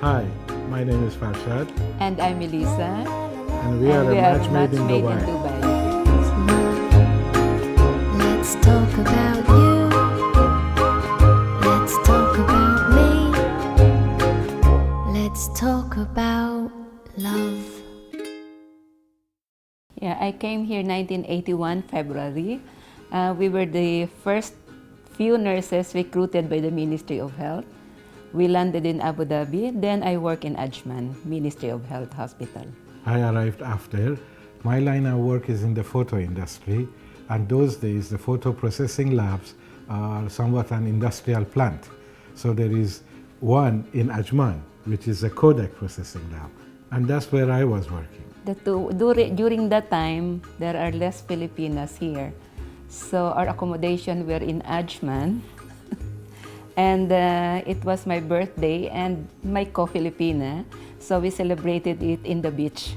Hi, my name is Farshad, And I'm Melissa. and we are a match made in Dubai. Let's talk about you. Let's talk about me. Let's talk about love. Yeah, I came here 1981 February. We were the first few nurses recruited by the Ministry of Health. We landed in Abu Dhabi. Then I work in Ajman, Ministry of Health Hospital. I arrived after. My line of work is in the photo industry, and those days the photo processing labs are somewhat an industrial plant. So there is one in Ajman, which is a Kodak processing lab, and that's where I was working. During that time, there are less Filipinas here. So our accommodation were in Ajman. And it was my birthday and my co-Filipina. So we celebrated it in the beach.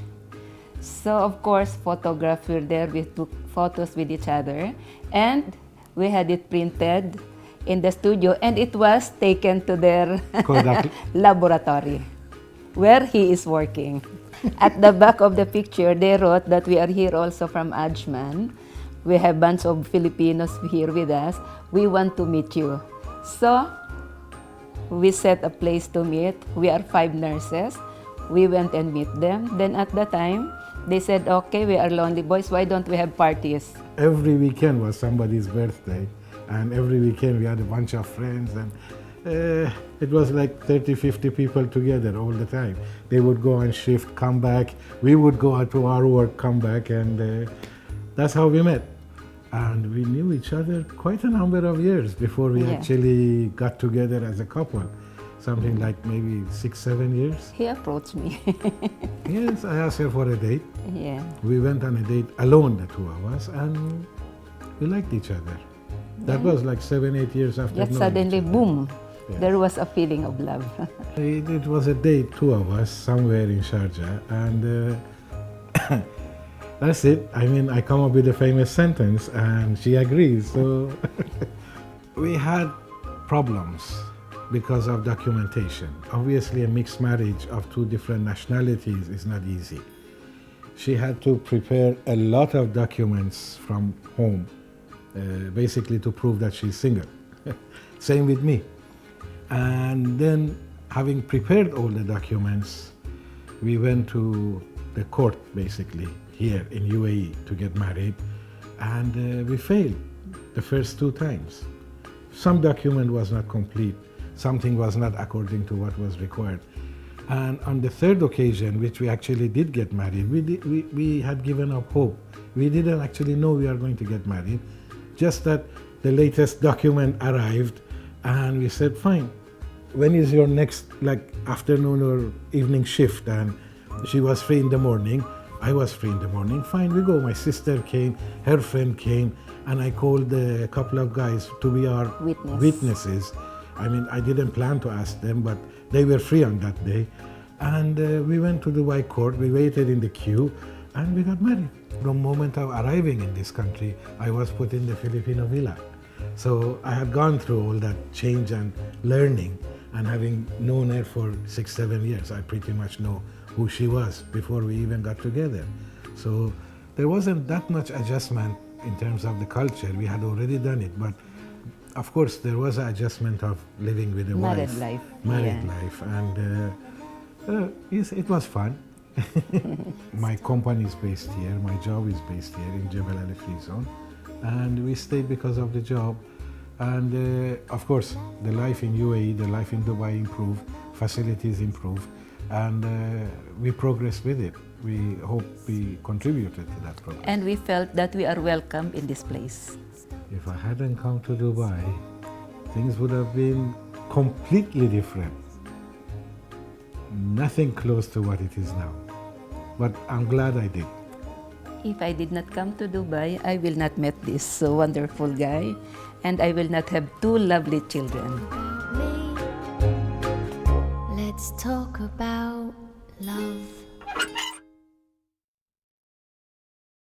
So of course, photographers were there. We took photos with each other. And we had it printed in the studio. And it was taken to their laboratory, where he is working. At the back of the picture, they wrote that we are here also from Ajman. We have a bunch of Filipinos here with us. We want to meet you. So we set a place to meet. We are 5 nurses. We went and meet them. Then at the time, they said, okay, we are lonely boys. Why don't we have parties? Every weekend was somebody's birthday, and every weekend we had a bunch of friends, and it was like 30, 50 people together all the time. They would go on shift, come back. We would go out to our work, come back, and that's how we met. And we knew each other quite a number of years before we actually got together as a couple. Something like maybe 6, 7 years. He approached me. Yes, I asked her for a date. Yeah. We went on a date alone, the two of us, and we liked each other. That was like 7, 8 years after Yet knowing suddenly, each other. boom, Yes. there was a feeling of love. It was a date, 2 of us, somewhere in Sharjah, and that's it. I mean, I come up with a famous sentence, and she agrees. So we had problems because of documentation. Obviously, a mixed marriage of 2 different nationalities is not easy. She had to prepare a lot of documents from home, basically to prove that she's single. Same with me. And then, having prepared all the documents, we went to the court, basically, here in UAE to get married, and we failed the first 2 times. Some document was not complete, something was not according to what was required. And on the 3rd occasion, which we actually did get married, we had given up hope. We didn't actually know we are going to get married, just that the latest document arrived, and we said, fine, when is your next afternoon or evening shift? And she was free in the morning, I was free in the morning. Fine, we go. My sister came, her friend came, and I called a couple of guys to be our witnesses. I mean, I didn't plan to ask them, but they were free on that day. And we went to Dubai court, we waited in the queue, and we got married. The moment of arriving in this country, I was put in the Filipino villa. So I had gone through all that change and learning, and having known her for 6, 7 years, I pretty much know who she was before we even got together. So there wasn't that much adjustment in terms of the culture. We had already done it, but of course there was an adjustment of living with a Married wife. life. Married life. And yes, it was fun. My company is based here, my job is based here in Jebel Ali Free Zone, and we stayed because of the job. And of course, the life in UAE, the life in Dubai improved, facilities improved, and we progressed with it. We hope we contributed to that progress. And we felt that we are welcome in this place. If I hadn't come to Dubai, things would have been completely different. Nothing close to what it is now. But I'm glad I did. If I did not come to Dubai, I will not meet this wonderful guy, and I will not have 2 lovely children. Let's talk about love.